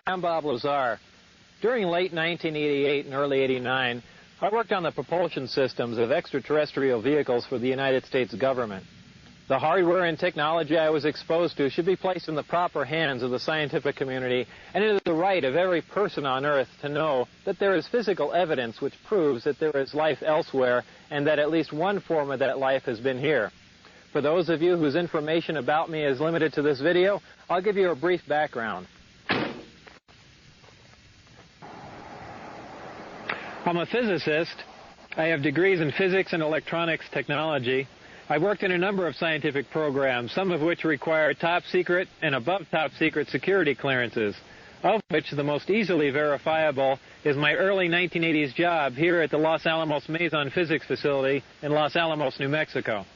I'm Bob Lazar. During late 1988 and early 89, I worked on the propulsion systems of extraterrestrial vehicles for the United States government. The hardware and technology I was exposed to should be placed in the proper hands of the scientific community, and it is the right of every person on Earth to know that there is physical evidence which proves that there is life elsewhere and that at least one form of that life has been here. For those of you whose information about me is limited to this video, I'll give you a brief background. I'm a physicist. I have degrees in physics and electronics technology. I've worked in a number of scientific programs, some of which require top secret and above top secret security clearances, of which the most easily verifiable is my early 1980s job here at the Los Alamos Mason Physics Facility in Los Alamos, New Mexico.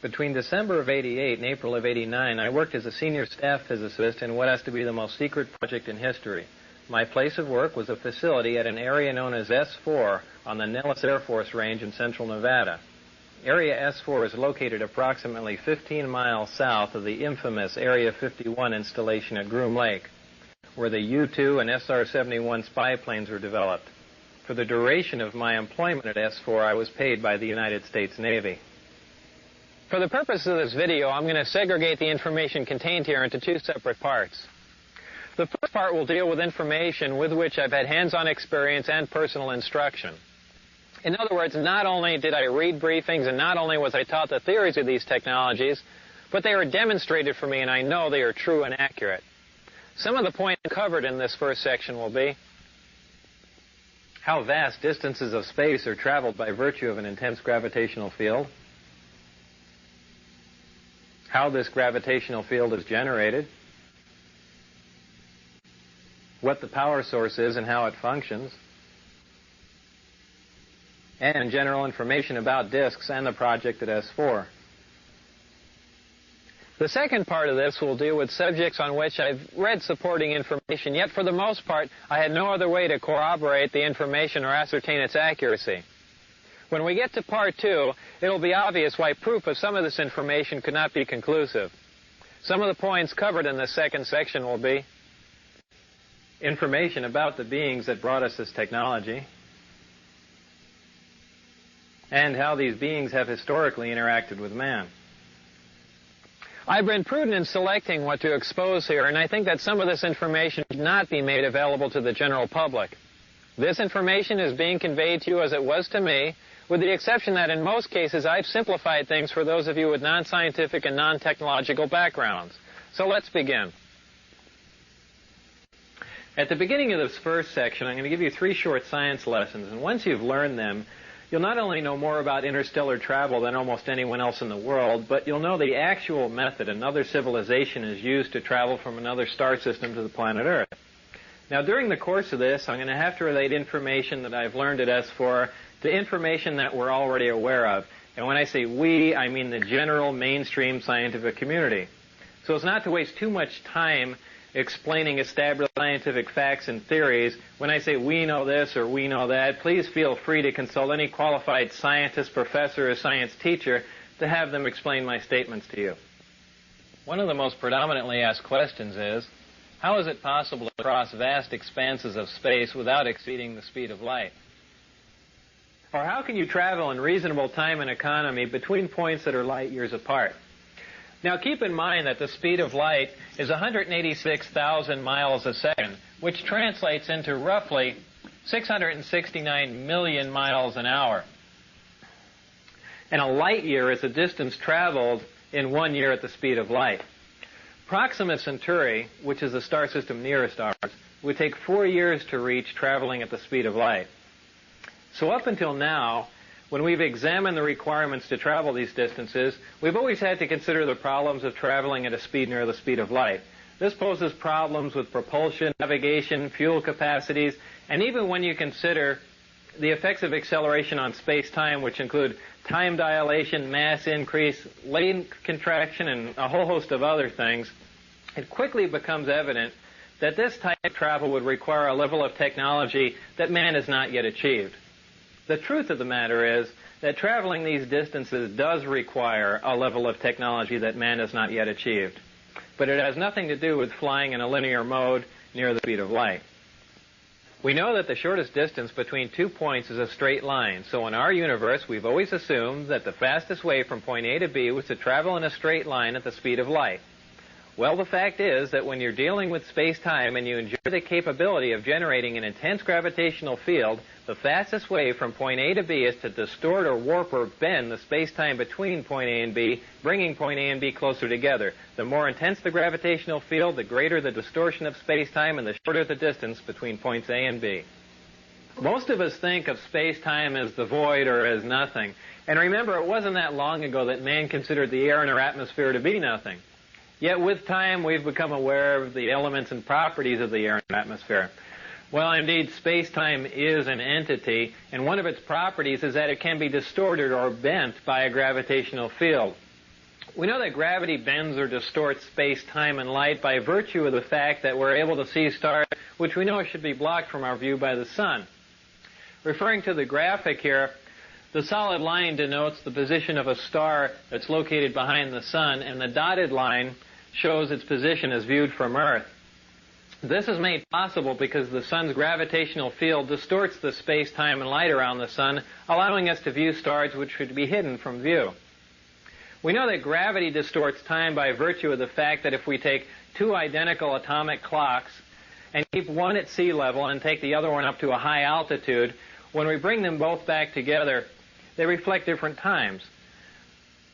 Between December of '88 and April of '89, I worked as a senior staff physicist in what has to be the most secret project in history. My place of work was a facility at an area known as S4 on the Nellis Air Force Range in central Nevada. Area S4 is located approximately 15 miles south of the infamous Area 51 installation at Groom Lake, where the U-2 and SR-71 spy planes were developed. For the duration of my employment at S4, I was paid by the United States Navy. For the purpose of this video, I'm going to segregate the information contained here into two separate parts. The first part will deal with information with which I've had hands-on experience and personal instruction. In other words, not only did I read briefings and not only was I taught the theories of these technologies, but they were demonstrated for me and I know they are true and accurate. Some of the points covered in this first section will be how vast distances of space are traveled by virtue of an intense gravitational field, how this gravitational field is generated, what the power source is and how it functions, and general information about disks and the project at S4. The second part of this will deal with subjects on which I've read supporting information, yet for the most part I had no other way to corroborate the information or ascertain its accuracy. When we get to part two, it'll be obvious why proof of some of this information could not be conclusive. Some of the points covered in this second section will be information about the beings that brought us this technology, and how these beings have historically interacted with man. I've been prudent in selecting what to expose here, and I think that some of this information should not be made available to the general public. This information is being conveyed to you as it was to me, with the exception that in most cases I've simplified things for those of you with non-scientific and non-technological backgrounds. So let's begin. At the beginning of this first section, I'm going to give you 3 short science lessons, and once you've learned them, you'll not only know more about interstellar travel than almost anyone else in the world, but you'll know the actual method another civilization is used to travel from another star system to the planet Earth. Now, during the course of this, I'm going to have to relate information that I've learned at S4 to information that we're already aware of. And when I say we, I mean the general mainstream scientific community. So as not to waste too much time explaining established scientific facts and theories, when I say we know this or we know that, please feel free to consult any qualified scientist, professor, or science teacher to have them explain my statements to you. One of the most predominantly asked questions is, how is it possible to cross vast expanses of space without exceeding the speed of light? Or how can you travel in reasonable time and economy between points that are light years apart? Now, keep in mind that the speed of light is 186,000 miles a second, which translates into roughly 669 million miles an hour. And a light year is the distance traveled in 1 year at the speed of light. Proxima Centauri, which is the star system nearest ours, would take 4 years to reach traveling at the speed of light. So up until now, when we've examined the requirements to travel these distances, we've always had to consider the problems of traveling at a speed near the speed of light. This poses problems with propulsion, navigation, fuel capacities, and even when you consider the effects of acceleration on space-time, which include time dilation, mass increase, length contraction, and a whole host of other things, it quickly becomes evident that this type of travel would require a level of technology that man has not yet achieved. The truth of the matter is that traveling these distances does require a level of technology that man has not yet achieved. But it has nothing to do with flying in a linear mode. near the speed of light. We know that the shortest distance between 2 points is a straight line, so in our universe we've always assumed that the fastest way from point A to B was to travel in a straight line at the speed of light. Well, the fact is that when you're dealing with space-time and you enjoy the capability of generating an intense gravitational field, the fastest way from point A to B is to distort or warp or bend the space-time between point A and B, bringing point A and B closer together. The more intense the gravitational field, the greater the distortion of space-time and the shorter the distance between points A and B. Most of us think of space-time as the void or as nothing. And remember, it wasn't that long ago that man considered the air in our atmosphere to be nothing. Yet with time, we've become aware of the elements and properties of the air and atmosphere. Well, indeed, space-time is an entity, and one of its properties is that it can be distorted or bent by a gravitational field. We know that gravity bends or distorts space-time and light by virtue of the fact that we're able to see stars which we know should be blocked from our view by the sun. Referring to the graphic here, the solid line denotes the position of a star that's located behind the sun, and the dotted line shows its position as viewed from Earth. This is made possible because the sun's gravitational field distorts the space-time and light around the sun, allowing us to view stars which should be hidden from view. We know that gravity distorts time by virtue of the fact that if we take two identical atomic clocks and keep one at sea level and take the other one up to a high altitude, when we bring them both back together, they reflect different times.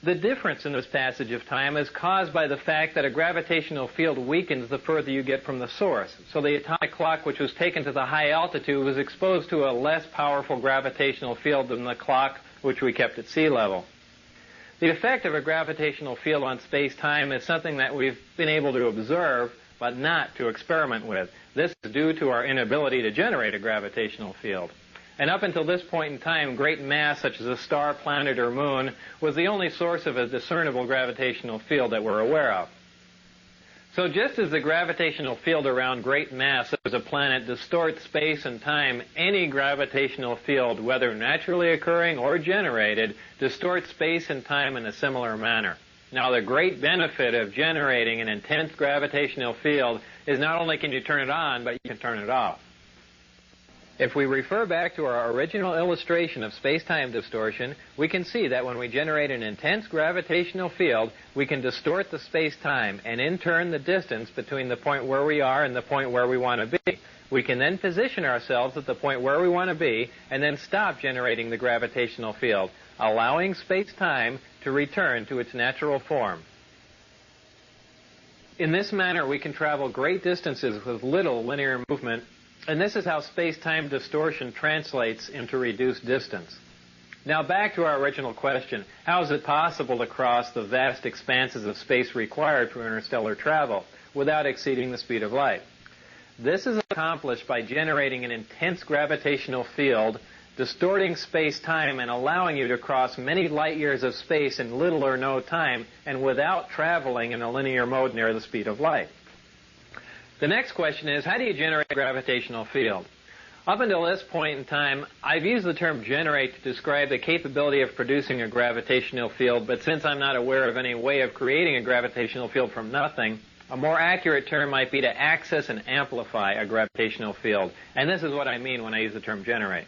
The difference in this passage of time is caused by the fact that a gravitational field weakens the further you get from the source. So the atomic clock which was taken to the high altitude was exposed to a less powerful gravitational field than the clock which we kept at sea level. The effect of a gravitational field on space-time is something that we've been able to observe, but not to experiment with. This is due to our inability to generate a gravitational field. And up until this point in time, great mass such as a star, planet, or moon was the only source of a discernible gravitational field that we're aware of. So just as the gravitational field around great mass such as a planet distorts space and time, any gravitational field, whether naturally occurring or generated, distorts space and time in a similar manner. Now, the great benefit of generating an intense gravitational field is not only can you turn it on, but you can turn it off. If we refer back to our original illustration of space-time distortion, we can see that when we generate an intense gravitational field, we can distort the space-time and in turn the distance between the point where we are and the point where we want to be. We can then position ourselves at the point where we want to be and then stop generating the gravitational field, allowing space-time to return to its natural form. In this manner, we can travel great distances with little linear movement. And this is how space-time distortion translates into reduced distance. Now back to our original question, how is it possible to cross the vast expanses of space required for interstellar travel without exceeding the speed of light? This is accomplished by generating an intense gravitational field, distorting space-time and allowing you to cross many light years of space in little or no time and without traveling in a linear mode near the speed of light. The next question is, how do you generate a gravitational field? Up until this point in time, I've used the term generate to describe the capability of producing a gravitational field, but since I'm not aware of any way of creating a gravitational field from nothing, a more accurate term might be to access and amplify a gravitational field. And this is what I mean when I use the term generate.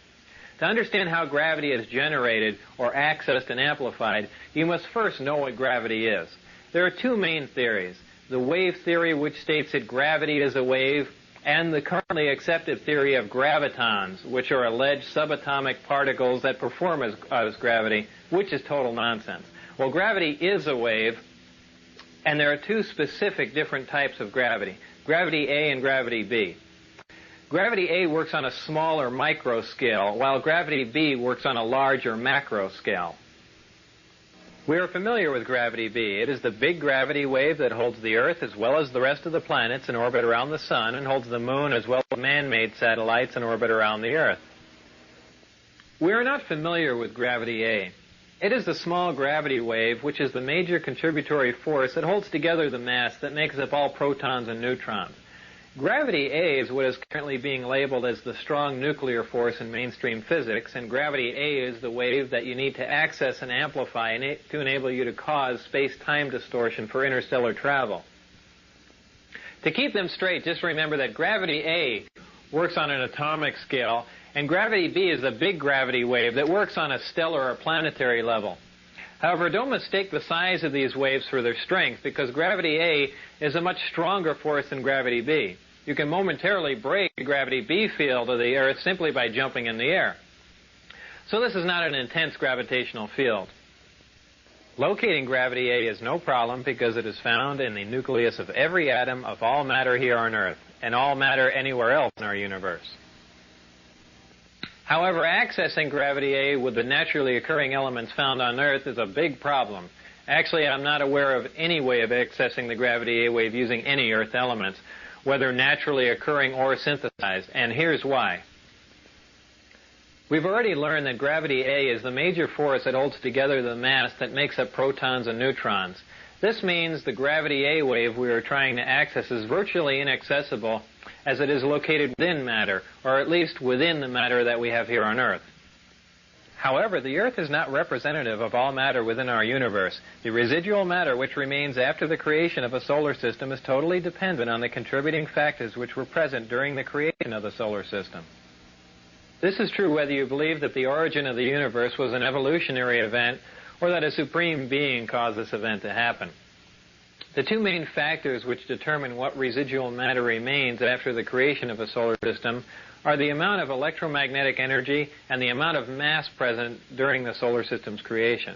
To understand how gravity is generated or accessed and amplified, you must first know what gravity is. There are two main theories. The wave theory, which states that gravity is a wave, and the currently accepted theory of gravitons, which are alleged subatomic particles that perform as gravity, which is total nonsense. Well, gravity is a wave, and there are two specific different types of gravity, gravity A and gravity B. Gravity A works on a smaller micro scale, while gravity B works on a larger macro scale. We are familiar with gravity B. It is the big gravity wave that holds the Earth as well as the rest of the planets in orbit around the Sun and holds the Moon as well as man-made satellites in orbit around the Earth. We are not familiar with gravity A. It is the small gravity wave which is the major contributory force that holds together the mass that makes up all protons and neutrons. Gravity A is what is currently being labeled as the strong nuclear force in mainstream physics, and gravity A is the wave that you need to access and amplify to enable you to cause space-time distortion for interstellar travel. To keep them straight, just remember that gravity A works on an atomic scale, and gravity B is the big gravity wave that works on a stellar or planetary level. However, don't mistake the size of these waves for their strength, because gravity A is a much stronger force than gravity B. You can momentarily break the gravity B field of the Earth simply by jumping in the air. So this is not an intense gravitational field. Locating gravity A is no problem because it is found in the nucleus of every atom of all matter here on Earth, and all matter anywhere else in our universe. However, accessing gravity A with the naturally occurring elements found on Earth is a big problem. Actually, I'm not aware of any way of accessing the gravity A wave using any Earth elements, whether naturally occurring or synthesized, and here's why. We've already learned that gravity A is the major force that holds together the mass that makes up protons and neutrons. This means the gravity A wave we are trying to access is virtually inaccessible, as it is located within matter, or at least within the matter that we have here on Earth. However, the Earth is not representative of all matter within our universe. The residual matter which remains after the creation of a solar system is totally dependent on the contributing factors which were present during the creation of the solar system. This is true whether you believe that the origin of the universe was an evolutionary event or that a supreme being caused this event to happen. The two main factors which determine what residual matter remains after the creation of a solar system are the amount of electromagnetic energy and the amount of mass present during the solar system's creation.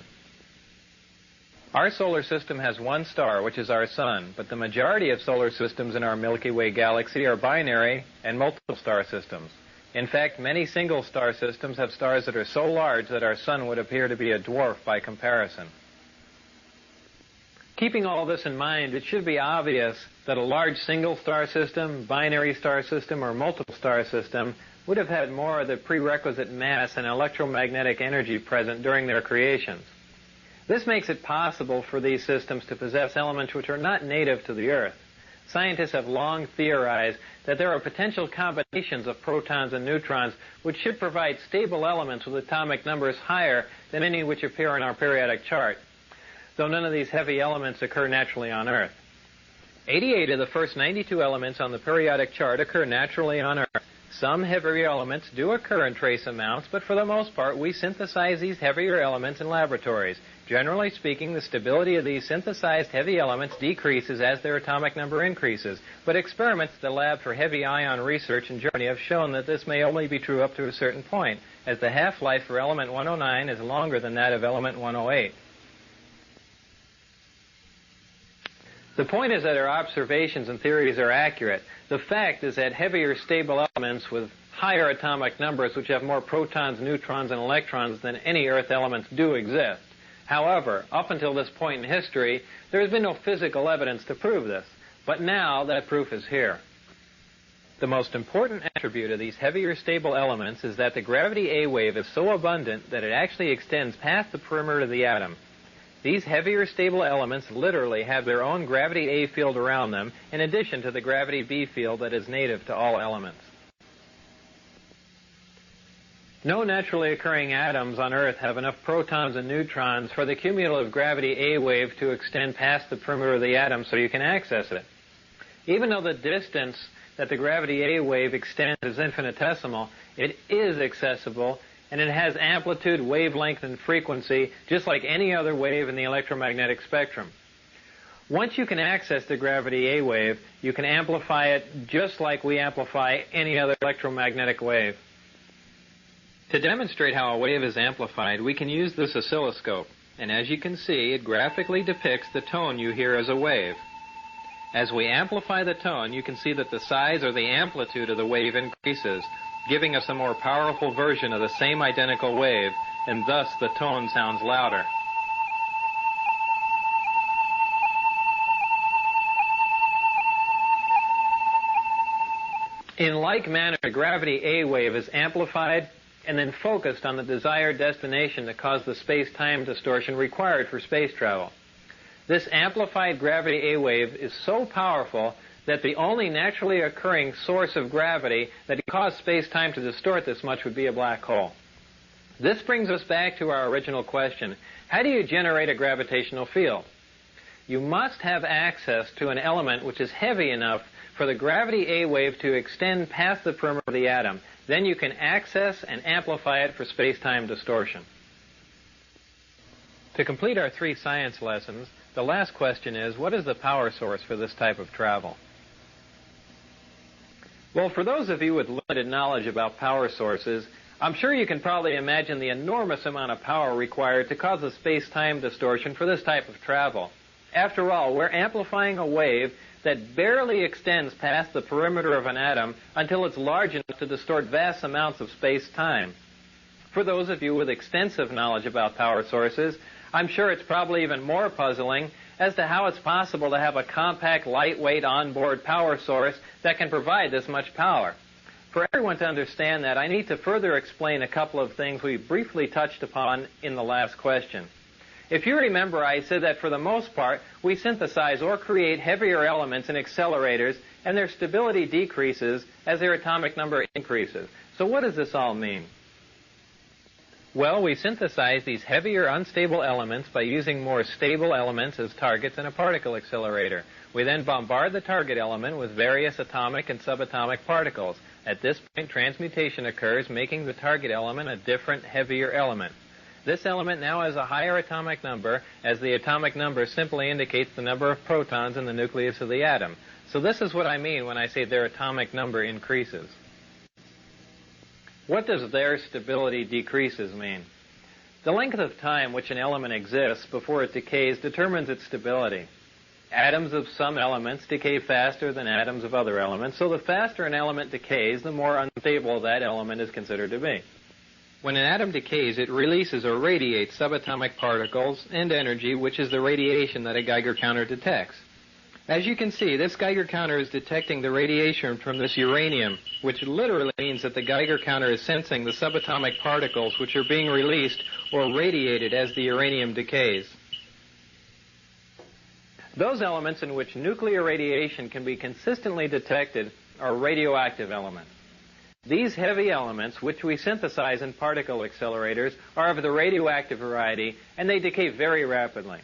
Our solar system has one star, which is our sun, but the majority of solar systems in our Milky Way galaxy are binary and multiple star systems. In fact, many single star systems have stars that are so large that our sun would appear to be a dwarf by comparison. Keeping all this in mind, it should be obvious that a large single star system, binary star system, or multiple star system would have had more of the prerequisite mass and electromagnetic energy present during their creations. This makes it possible for these systems to possess elements which are not native to the Earth. Scientists have long theorized that there are potential combinations of protons and neutrons which should provide stable elements with atomic numbers higher than any which appear in our periodic chart, though none of these heavy elements occur naturally on Earth. 88 of the first 92 elements on the periodic chart occur naturally on Earth. Some heavier elements do occur in trace amounts, but for the most part we synthesize these heavier elements in laboratories. Generally speaking, the stability of these synthesized heavy elements decreases as their atomic number increases, but experiments at the Lab for Heavy Ion Research in Germany have shown that this may only be true up to a certain point, as the half-life for element 109 is longer than that of element 108. The point is that our observations and theories are accurate. The fact is that heavier stable elements with higher atomic numbers, which have more protons, neutrons, and electrons than any Earth elements, do exist. However, up until this point in history, there has been no physical evidence to prove this. But now that proof is here. The most important attribute of these heavier stable elements is that the gravity A wave is so abundant that it actually extends past the perimeter of the atom. These heavier stable elements literally have their own gravity A field around them, in addition to the gravity B field that is native to all elements. No naturally occurring atoms on Earth have enough protons and neutrons for the cumulative gravity A wave to extend past the perimeter of the atom so you can access it. Even though the distance that the gravity A wave extends is infinitesimal, it is accessible, and it has amplitude, wavelength, and frequency just like any other wave in the electromagnetic spectrum. Once you can access the gravity A wave, you can amplify it just like we amplify any other electromagnetic wave. To demonstrate how a wave is amplified, we can use this oscilloscope, and as you can see, it graphically depicts the tone you hear as a wave. As we amplify the tone, you can see that the size or the amplitude of the wave increases, giving us a more powerful version of the same identical wave, and thus the tone sounds louder. In like manner, the gravity A wave is amplified and then focused on the desired destination to cause the space-time distortion required for space travel. This amplified gravity A wave is so powerful that the only naturally occurring source of gravity that can cause space-time to distort this much would be a black hole. This brings us back to our original question. How do you generate a gravitational field? You must have access to an element which is heavy enough for the gravity A wave to extend past the perimeter of the atom. Then you can access and amplify it for space-time distortion. To complete our 3 science lessons, the last question is, what is the power source for this type of travel? Well, for those of you with limited knowledge about power sources, I'm sure you can probably imagine the enormous amount of power required to cause a space-time distortion for this type of travel. After all, we're amplifying a wave that barely extends past the perimeter of an atom until it's large enough to distort vast amounts of space-time. For those of you with extensive knowledge about power sources, I'm sure it's probably even more puzzling as to how it's possible to have a compact, lightweight, onboard power source that can provide this much power. For everyone to understand that, I need to further explain a couple of things we briefly touched upon in the last question. If you remember, I said that for the most part, we synthesize or create heavier elements in accelerators, and their stability decreases as their atomic number increases. So what does this all mean? Well, we synthesize these heavier, unstable elements by using more stable elements as targets in a particle accelerator. We then bombard the target element with various atomic and subatomic particles. At this point, transmutation occurs, making the target element a different, heavier element. This element now has a higher atomic number, as the atomic number simply indicates the number of protons in the nucleus of the atom. So this is what I mean when I say their atomic number increases. What does their stability decreases mean? The length of time which an element exists before it decays determines its stability. Atoms of some elements decay faster than atoms of other elements, so the faster an element decays, the more unstable that element is considered to be. When an atom decays, it releases or radiates subatomic particles and energy, which is the radiation that a Geiger counter detects. As you can see, this Geiger counter is detecting the radiation from this uranium, which literally means that the Geiger counter is sensing the subatomic particles which are being released or radiated as the uranium decays. Those elements in which nuclear radiation can be consistently detected are radioactive elements. These heavy elements, which we synthesize in particle accelerators, are of the radioactive variety, and they decay very rapidly.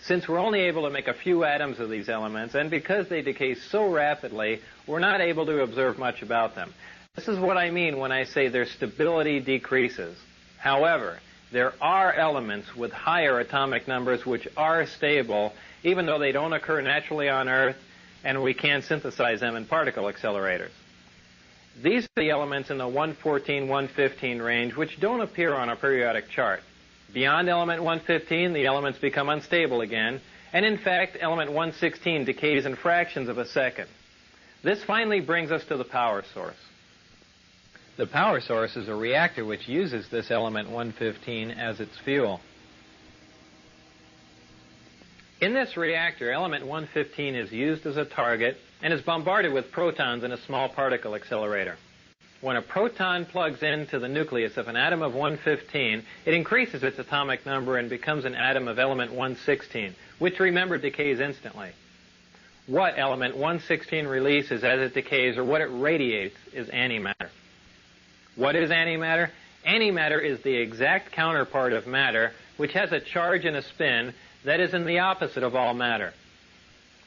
Since we're only able to make a few atoms of these elements, and because they decay so rapidly, we're not able to observe much about them. This is what I mean when I say their stability decreases. However, there are elements with higher atomic numbers which are stable, even though they don't occur naturally on Earth, and we can synthesize them in particle accelerators. These are the elements in the 114, 115 range which don't appear on a periodic chart. Beyond element 115, the elements become unstable again, and in fact, element 116 decays in fractions of a second. This finally brings us to the power source. The power source is a reactor which uses this element 115 as its fuel. In this reactor, element 115 is used as a target and is bombarded with protons in a small particle accelerator. When a proton plugs into the nucleus of an atom of 115, it increases its atomic number and becomes an atom of element 116, which, remember, decays instantly. What element 116 releases as it decays, or what it radiates, is antimatter. What is antimatter? Antimatter is the exact counterpart of matter, which has a charge and a spin that is in the opposite of all matter.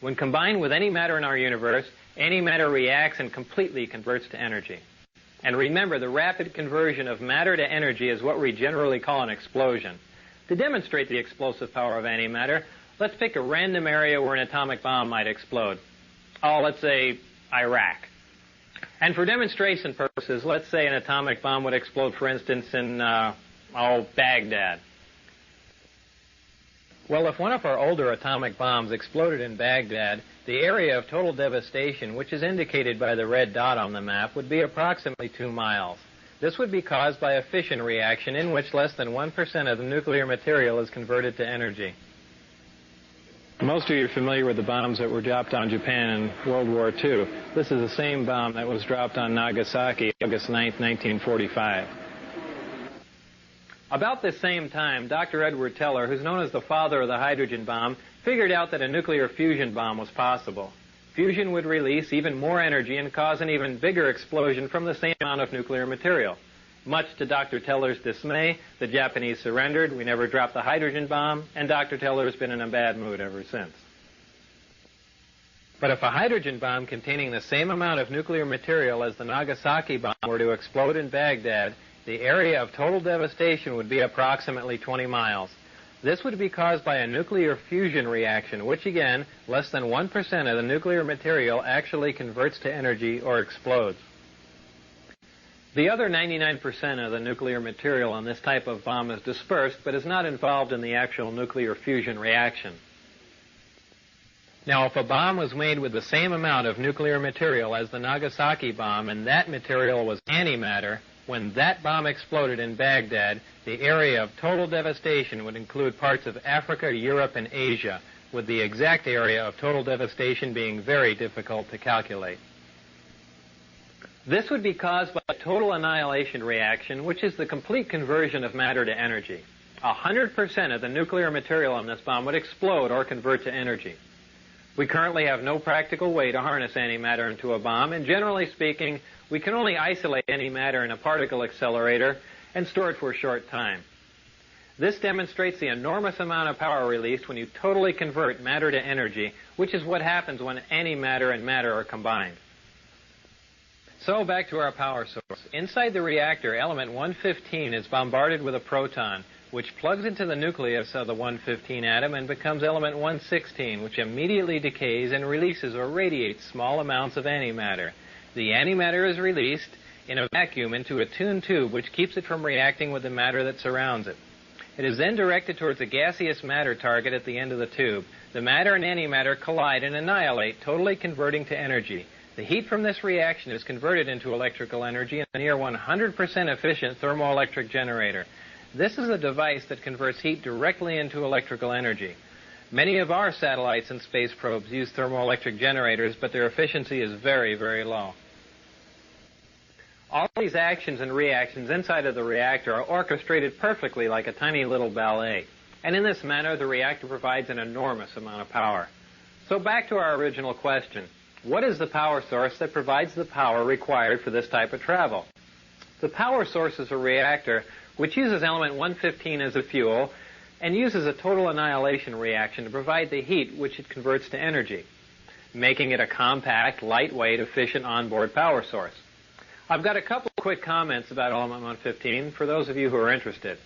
When combined with any matter in our universe, antimatter reacts and completely converts to energy. And remember, the rapid conversion of matter to energy is what we generally call an explosion. To demonstrate the explosive power of antimatter, let's pick a random area where an atomic bomb might explode. Oh, let's say Iraq. And for demonstration purposes, let's say an atomic bomb would explode, for instance, in, Baghdad. Well, if one of our older atomic bombs exploded in Baghdad, the area of total devastation, which is indicated by the red dot on the map, would be approximately 2 miles. This would be caused by a fission reaction in which less than 1% of the nuclear material is converted to energy. Most of you are familiar with the bombs that were dropped on Japan in World War II. This is the same bomb that was dropped on Nagasaki August 9, 1945. About this same time, Dr. Edward Teller, who's known as the father of the hydrogen bomb, figured out that a nuclear fusion bomb was possible. Fusion would release even more energy and cause an even bigger explosion from the same amount of nuclear material. Much to Dr. Teller's dismay, the Japanese surrendered, we never dropped the hydrogen bomb, and Dr. Teller has been in a bad mood ever since. But if a hydrogen bomb containing the same amount of nuclear material as the Nagasaki bomb were to explode in Baghdad, the area of total devastation would be approximately 20 miles. This would be caused by a nuclear fusion reaction, which again, less than 1% of the nuclear material actually converts to energy or explodes. The other 99% of the nuclear material on this type of bomb is dispersed, but is not involved in the actual nuclear fusion reaction. Now, if a bomb was made with the same amount of nuclear material as the Nagasaki bomb, and that material was antimatter, when that bomb exploded in Baghdad, the area of total devastation would include parts of Africa, Europe, and Asia, with the exact area of total devastation being very difficult to calculate. This would be caused by a total annihilation reaction, which is the complete conversion of matter to energy. 100% of the nuclear material on this bomb would explode or convert to energy. We currently have no practical way to harness antimatter into a bomb, and generally speaking, we can only isolate antimatter in a particle accelerator and store it for a short time. This demonstrates the enormous amount of power released when you totally convert matter to energy, which is what happens when antimatter and matter are combined. So back to our power source. Inside the reactor, element 115 is bombarded with a proton, which plugs into the nucleus of the 115 atom and becomes element 116, which immediately decays and releases or radiates small amounts of antimatter. The antimatter is released in a vacuum into a tuned tube, which keeps it from reacting with the matter that surrounds it. It is then directed towards a gaseous matter target at the end of the tube. The matter and antimatter collide and annihilate, totally converting to energy. The heat from this reaction is converted into electrical energy in a near 100% efficient thermoelectric generator. This is a device that converts heat directly into electrical energy. Many of our satellites and space probes use thermoelectric generators, but their efficiency is very, very low. All these actions and reactions inside of the reactor are orchestrated perfectly like a tiny little ballet. And in this manner, the reactor provides an enormous amount of power. So back to our original question. What is the power source that provides the power required for this type of travel? The power source is a reactor which uses element 115 as a fuel and uses a total annihilation reaction to provide the heat which it converts to energy, making it a compact, lightweight, efficient onboard power source. I've got a couple of quick comments about element 115 for those of you who are interested.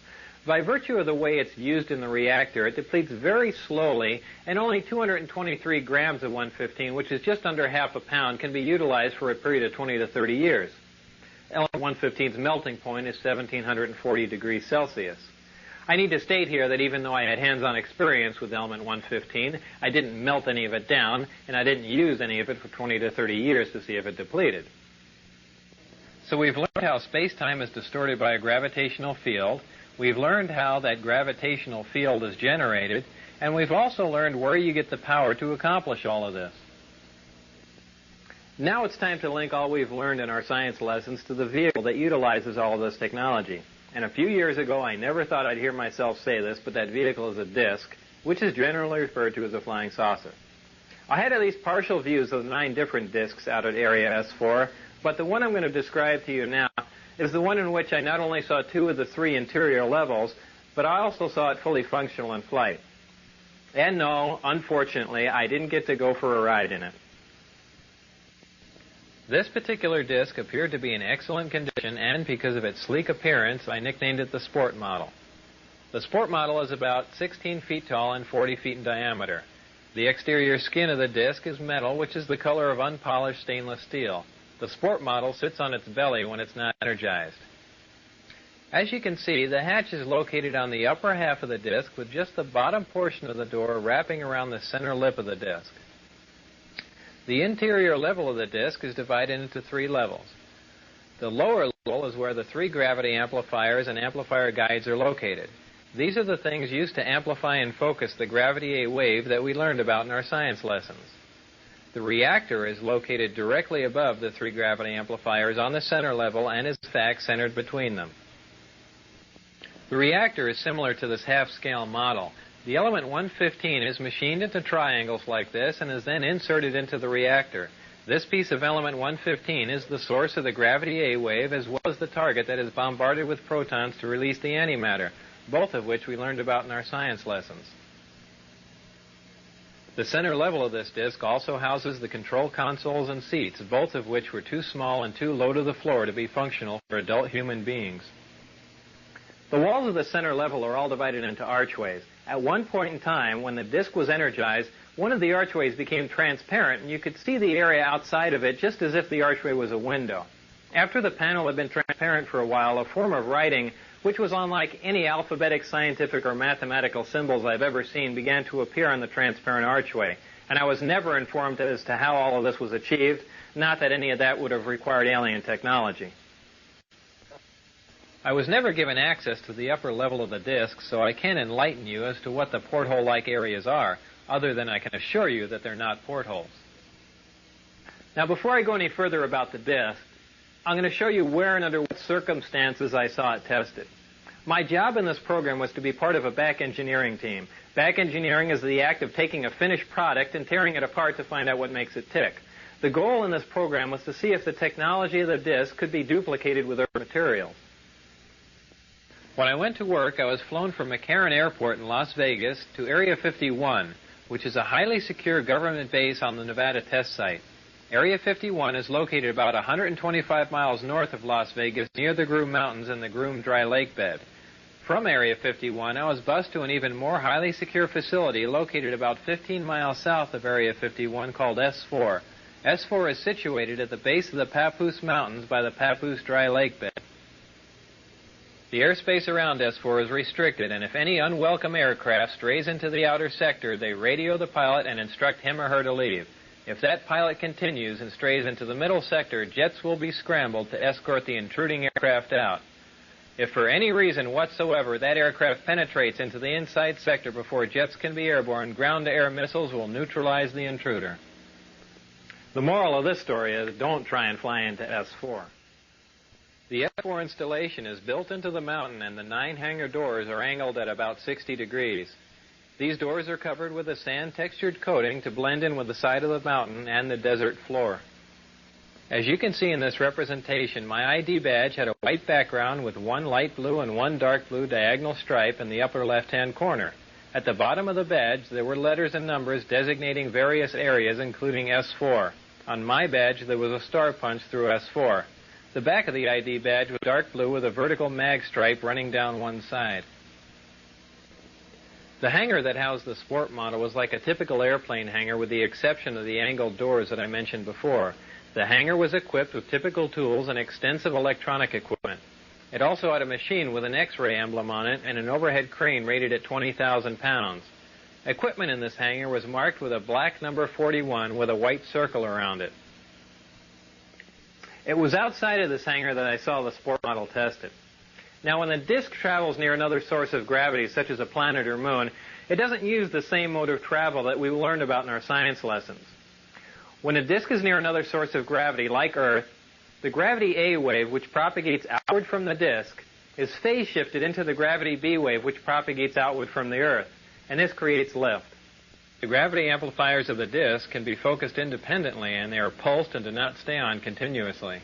By virtue of the way it's used in the reactor, it depletes very slowly, and only 223 grams of 115, which is just under half a pound, can be utilized for a period of 20 to 30 years. Element 115's melting point is 1740 degrees Celsius. I need to state here that even though I had hands-on experience with element 115, I didn't melt any of it down, and I didn't use any of it for 20 to 30 years to see if it depleted. So we've learned how space-time is distorted by a gravitational field. We've learned how that gravitational field is generated, and we've also learned where you get the power to accomplish all of this. Now it's time to link all we've learned in our science lessons to the vehicle that utilizes all of this technology. And a few years ago, I never thought I'd hear myself say this, but that vehicle is a disk, which is generally referred to as a flying saucer. I had at least partial views of the 9 different disks out at Area S4, but the one I'm going to describe to you now is the one in which I not only saw 2 of the 3 interior levels, but I also saw it fully functional in flight. And no, unfortunately, I didn't get to go for a ride in it. This particular disc appeared to be in excellent condition, and because of its sleek appearance, I nicknamed it the Sport Model. The Sport Model is about 16 feet tall and 40 feet in diameter. The exterior skin of the disc is metal, which is the color of unpolished stainless steel. The Sport Model sits on its belly when it's not energized. As you can see, the hatch is located on the upper half of the disc with just the bottom portion of the door wrapping around the center lip of the disc. The interior level of the disc is divided into 3 levels. The lower level is where the 3 gravity amplifiers and amplifier guides are located. These are the things used to amplify and focus the gravity A wave that we learned about in our science lessons. The reactor is located directly above the 3 gravity amplifiers on the center level and is in fact centered between them. The reactor is similar to this half-scale model. The element 115 is machined into triangles like this and is then inserted into the reactor. This piece of element 115 is the source of the gravity A wave as well as the target that is bombarded with protons to release the antimatter, both of which we learned about in our science lessons. The center level of this disk also houses the control consoles and seats, both of which were too small and too low to the floor to be functional for adult human beings. The walls of the center level are all divided into archways. At one point in time, when the disk was energized, one of the archways became transparent, and you could see the area outside of it just as if the archway was a window. After the panel had been transparent for a while, a form of writing, which was unlike any alphabetic, scientific, or mathematical symbols I've ever seen, began to appear on the transparent archway. And I was never informed as to how all of this was achieved, not that any of that would have required alien technology. I was never given access to the upper level of the disk, so I can't enlighten you as to what the porthole-like areas are, other than I can assure you that they're not portholes. Now, before I go any further about the disk, I'm going to show you where and under what circumstances I saw it tested. My job in this program was to be part of a back engineering team. Back engineering is the act of taking a finished product and tearing it apart to find out what makes it tick. The goal in this program was to see if the technology of the disk could be duplicated with other materials. When I went to work, I was flown from McCarran Airport in Las Vegas to Area 51, which is a highly secure government base on the Nevada test site. Area 51 is located about 125 miles north of Las Vegas, near the Groom Mountains and the Groom Dry Lake bed. From Area 51, I was bused to an even more highly secure facility located about 15 miles south of Area 51 called S4. S4 is situated at the base of the Papoose Mountains by the Papoose Dry Lake bed. The airspace around S4 is restricted, and if any unwelcome aircraft strays into the outer sector, they radio the pilot and instruct him or her to leave. If that pilot continues and strays into the middle sector, jets will be scrambled to escort the intruding aircraft out. If for any reason whatsoever that aircraft penetrates into the inside sector before jets can be airborne, ground-to-air missiles will neutralize the intruder. The moral of this story is don't try and fly into S4. The S4 installation is built into the mountain, and the 9 hangar doors are angled at about 60 degrees. These doors are covered with a sand-textured coating to blend in with the side of the mountain and the desert floor. As you can see in this representation, my ID badge had a white background with 1 light blue and 1 dark blue diagonal stripe in the upper left-hand corner. At the bottom of the badge, there were letters and numbers designating various areas, including S4. On my badge, there was a star punch through S4. The back of the ID badge was dark blue with a vertical mag stripe running down one side. The hangar that housed the sport model was like a typical airplane hangar with the exception of the angled doors that I mentioned before. The hangar was equipped with typical tools and extensive electronic equipment. It also had a machine with an X-ray emblem on it and an overhead crane rated at 20,000 pounds. Equipment in this hangar was marked with a black number 41 with a white circle around it. It was outside of this hangar that I saw the sport model tested. Now, when the disk travels near another source of gravity, such as a planet or moon, it doesn't use the same mode of travel that we learned about in our science lessons. When a disk is near another source of gravity, like Earth, the gravity A wave, which propagates outward from the disk, is phase shifted into the gravity B wave, which propagates outward from the Earth, and this creates lift. The gravity amplifiers of the disk can be focused independently, and they are pulsed and do not stay on continuously.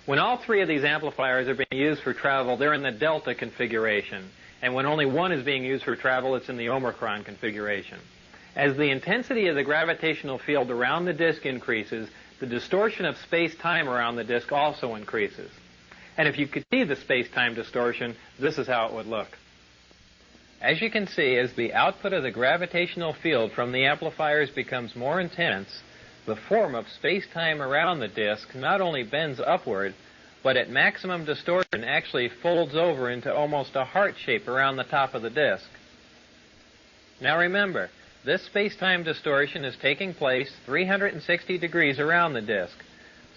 When all 3 of these amplifiers are being used for travel, they're in the delta configuration, and when only one is being used for travel, it's in the omicron configuration. As the intensity of the gravitational field around the disk increases, the distortion of space-time around the disk also increases. And if you could see the space-time distortion, this is how it would look. As you can see, as the output of the gravitational field from the amplifiers becomes more intense, the form of space-time around the disk not only bends upward, but at maximum distortion actually folds over into almost a heart shape around the top of the disk. Now remember, this space-time distortion is taking place 360 degrees around the disk.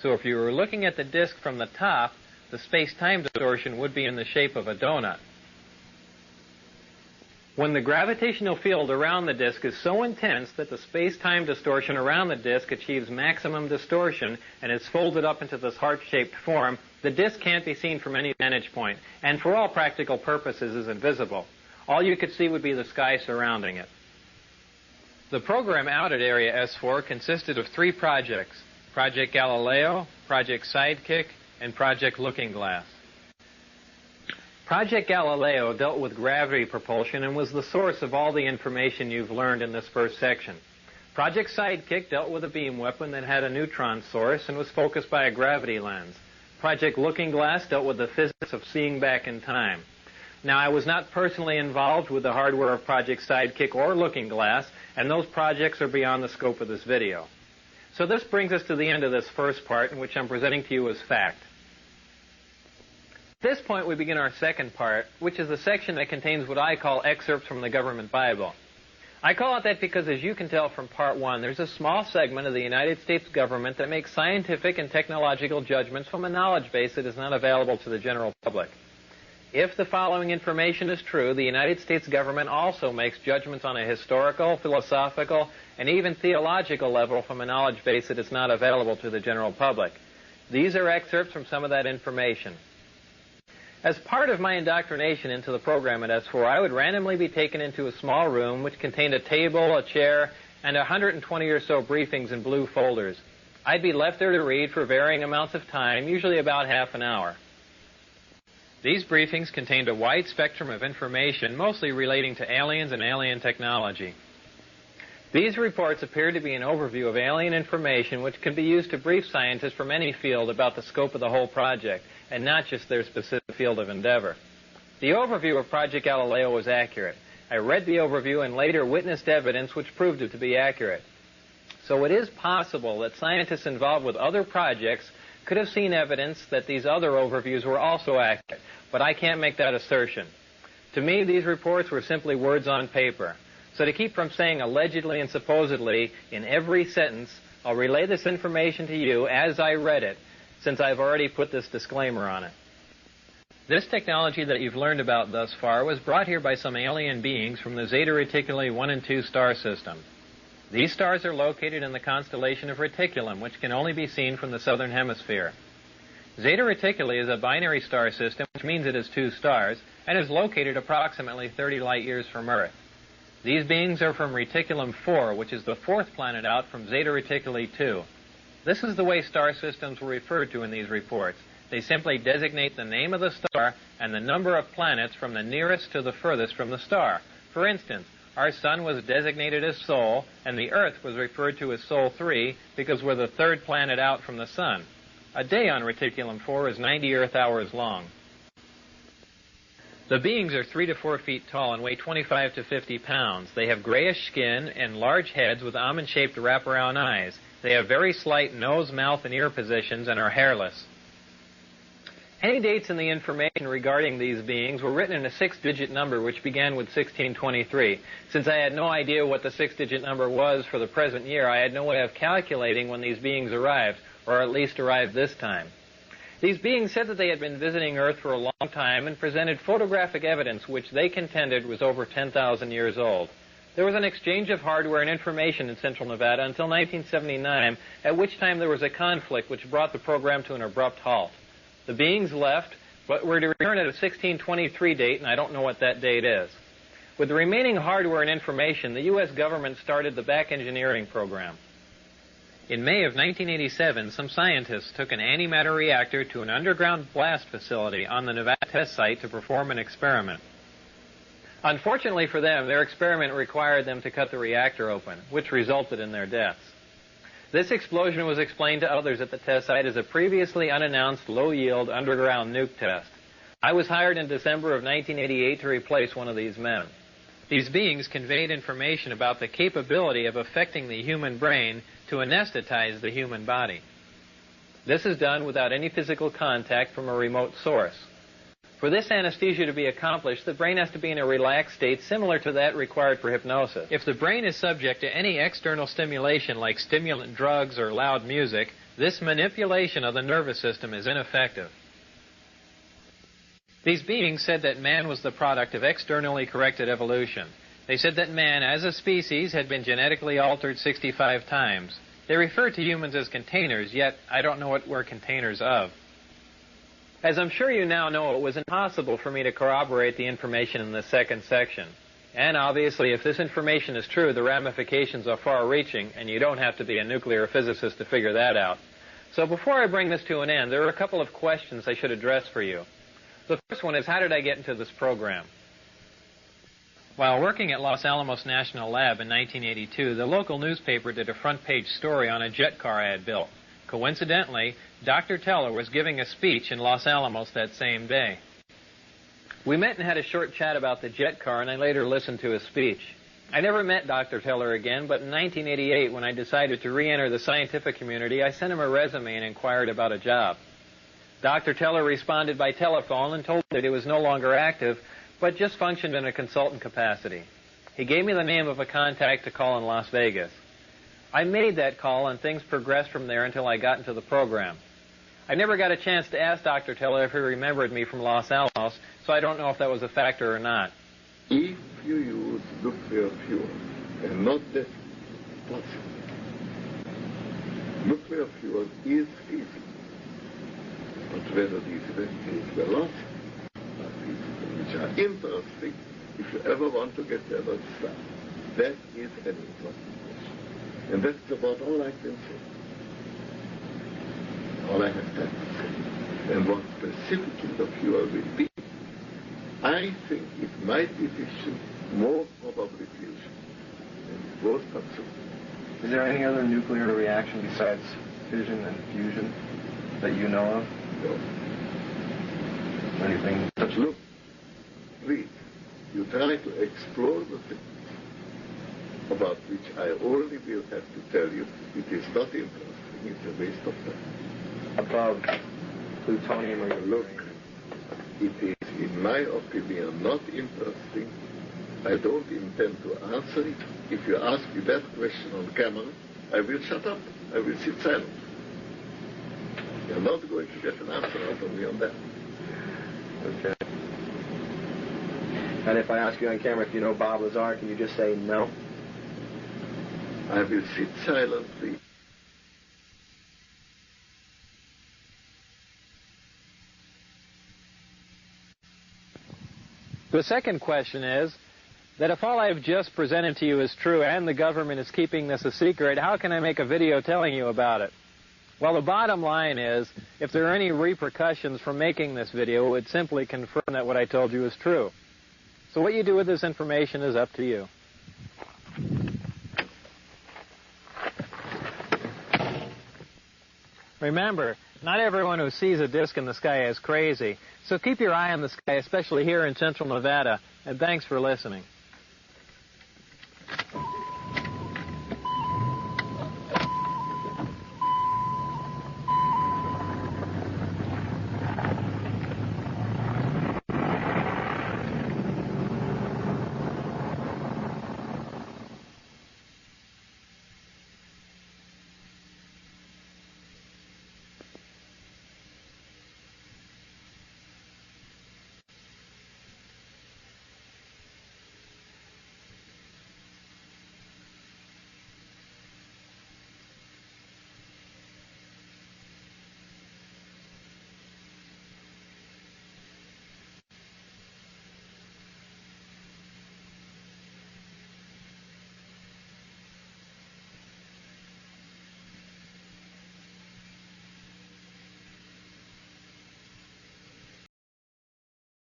So if you were looking at the disk from the top, the space-time distortion would be in the shape of a donut. When the gravitational field around the disk is so intense that the space-time distortion around the disk achieves maximum distortion and is folded up into this heart-shaped form, the disk can't be seen from any vantage point, and for all practical purposes is invisible. All you could see would be the sky surrounding it. The program out at Area S4 consisted of 3 projects: Project Galileo, Project Sidekick, and Project Looking Glass. Project Galileo dealt with gravity propulsion and was the source of all the information you've learned in this first section. Project Sidekick dealt with a beam weapon that had a neutron source and was focused by a gravity lens. Project Looking Glass dealt with the physics of seeing back in time. Now, I was not personally involved with the hardware of Project Sidekick or Looking Glass, and those projects are beyond the scope of this video. So this brings us to the end of this first part, in which I'm presenting to you as fact. At this point, we begin our second part, which is the section that contains what I call excerpts from the government Bible. I call it that because, as you can tell from part one, there's a small segment of the United States government that makes scientific and technological judgments from a knowledge base that is not available to the general public. If the following information is true, the United States government also makes judgments on a historical, philosophical, and even theological level from a knowledge base that is not available to the general public. These are excerpts from some of that information. As part of my indoctrination into the program at S4, I would randomly be taken into a small room which contained a table, a chair, and 120 or so briefings in blue folders. I'd be left there to read for varying amounts of time, usually about half an hour. These briefings contained a wide spectrum of information, mostly relating to aliens and alien technology. These reports appeared to be an overview of alien information which can be used to brief scientists from any field about the scope of the whole project, and not just their specific field of endeavor. The overview of Project Galileo was accurate. I read the overview and later witnessed evidence which proved it to be accurate. So it is possible that scientists involved with other projects could have seen evidence that these other overviews were also accurate, but I can't make that assertion. To me, these reports were simply words on paper. So to keep from saying allegedly and supposedly in every sentence, I'll relay this information to you as I read it, since I've already put this disclaimer on it. This technology that you've learned about thus far was brought here by some alien beings from the Zeta Reticuli 1 and 2 star system. These stars are located in the constellation of Reticulum, which can only be seen from the southern hemisphere. Zeta Reticuli is a binary star system, which means it has 2 stars, and is located approximately 30 light years from Earth. These beings are from Reticulum 4, which is the 4th planet out from Zeta Reticuli 2. This is the way star systems were referred to in these reports. They simply designate the name of the star and the number of planets from the nearest to the furthest from the star. For instance, our Sun was designated as Sol, and the Earth was referred to as Sol 3 because we're the 3rd planet out from the Sun. A day on Reticulum 4 is 90 Earth hours long. The beings are 3 to 4 feet tall and weigh 25 to 50 pounds. They have grayish skin and large heads with almond-shaped wraparound eyes. They have very slight nose, mouth, and ear positions and are hairless. Any dates in the information regarding these beings were written in a 6-digit number which began with 1623. Since I had no idea what the 6-digit number was for the present year, I had no way of calculating when these beings arrived, or at least arrived this time. These beings said that they had been visiting Earth for a long time and presented photographic evidence which they contended was over 10,000 years old. There was an exchange of hardware and information in central Nevada until 1979, at which time there was a conflict which brought the program to an abrupt halt. The beings left, but were to return at a 1623 date, and I don't know what that date is. With the remaining hardware and information, the U.S. government started the back engineering program. In May of 1987, some scientists took an antimatter reactor to an underground blast facility on the Nevada test site to perform an experiment. Unfortunately for them, their experiment required them to cut the reactor open, which resulted in their deaths. This explosion was explained to others at the test site as a previously unannounced low-yield underground nuke test. I was hired in December of 1988 to replace one of these men. These beings conveyed information about the capability of affecting the human brain to anesthetize the human body. This is done without any physical contact from a remote source. For this anesthesia to be accomplished, the brain has to be in a relaxed state similar to that required for hypnosis. If the brain is subject to any external stimulation like stimulant drugs or loud music, this manipulation of the nervous system is ineffective. These beings said that man was the product of externally corrected evolution. They said that man, as a species, had been genetically altered 65 times. They referred to humans as containers, yet I don't know what we're containers of. As I'm sure you now know, it was impossible for me to corroborate the information in the second section. And obviously, if this information is true, the ramifications are far-reaching, and you don't have to be a nuclear physicist to figure that out. So before I bring this to an end, there are a couple of questions I should address for you. The first one is, how did I get into this program? While working at Los Alamos National Lab in 1982, the local newspaper did a front-page story on a jet car I had built. Coincidentally, Dr. Teller was giving a speech in Los Alamos that same day. We met and had a short chat about the jet car, and I later listened to his speech. I never met Dr. Teller again, but in 1988, when I decided to re-enter the scientific community, I sent him a resume and inquired about a job. Dr. Teller responded by telephone and told me that he was no longer active, but just functioned in a consultant capacity. He gave me the name of a contact to call in Las Vegas. I made that call, and things progressed from there until I got into the program. I never got a chance to ask Dr. Teller if he remembered me from Los Alamos, so I don't know if that was a factor or not. If you use nuclear fuel, and not that possible, nuclear fuel is feasible. But whether these events will not are feasible, which are interesting if you ever want to get there and start. That is an important question. And that's about all I can say. All I have time to say. And what specifically the fuel will be, I think it might be fission, more probably fusion. And it was possible. Is there any other nuclear reaction besides fission and fusion that you know of? No. Anything? But look, please, you try to explore the things about which I only will have to tell you it is not interesting, it's a waste of time. Above plutonium or uranium? Look, it is, in my opinion, not interesting. I don't intend to answer it. If you ask me that question on camera, I will shut up. I will sit silent. You're not going to get an answer out of me on that. Okay. And if I ask you on camera if you know Bob Lazar, can you just say no? I will sit silently. The second question is that if all I've just presented to you is true and the government is keeping this a secret, how can I make a video telling you about it? Well, the bottom line is, if there are any repercussions from making this video, it would simply confirm that what I told you is true. So what you do with this information is up to you. Remember, not everyone who sees a disk in the sky is crazy, so keep your eye on the sky, especially here in central Nevada, and thanks for listening.